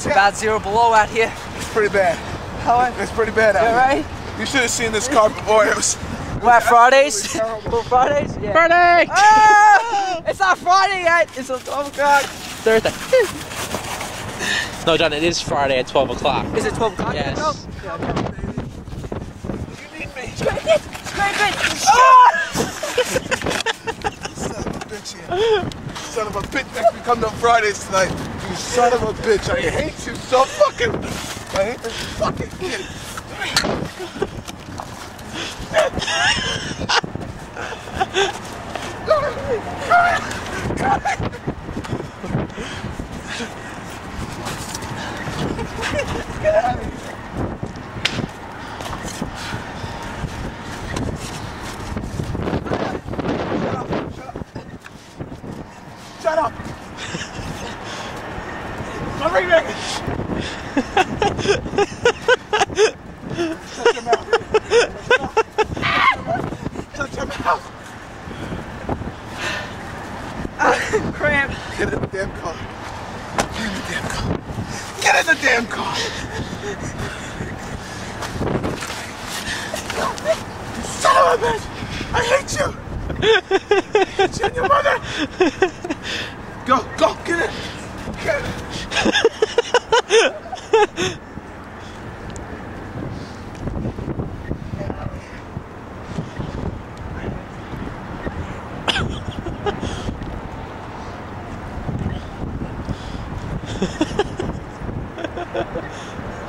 It's about 0 below out here. It's pretty bad. It's pretty bad out here. Right? You should have seen this car before. It was. What, Fridays? Little Fridays? Yeah. Friday! Oh! It's not Friday yet. It's 12 o'clock. Thursday. No, John, it is Friday at 12 o'clock. Is it 12 o'clock? Yes. No? You need me. Scrape it! Scrape it! Oh! Son of a bitch here. Son of a bitch. Next we come to Fridays tonight. You son of a bitch. I hate you so fucking. I hate this fucking kid. Get out of here. Shut up. My ring ring. Shut your mouth. Shut your mouth. Cramp. Get in the damn car. Get in the damn car. Get in the damn car. Son of a bitch. I hate you. I hate you and your mother. Go, get in. Get in.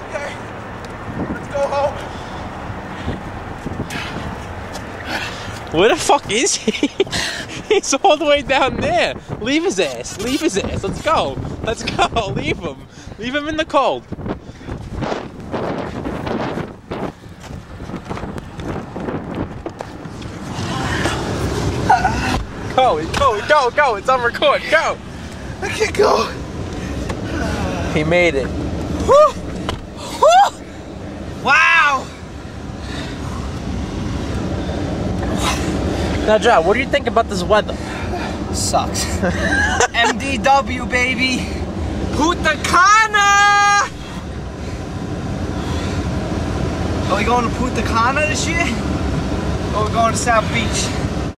Okay, let's go home. Where the fuck is he? He's all the way down there. Leave his ass. Leave his ass. Let's go. Let's go. Leave him. Leave him in the cold. Go. It's on record. Go. I can't go. He made it. Woo! Woo! Wow! Now, John, what do you think about this weather? Sucks. MDW, baby. Punta Cana! Are we going to Punta Cana this year? Or are we going to South Beach?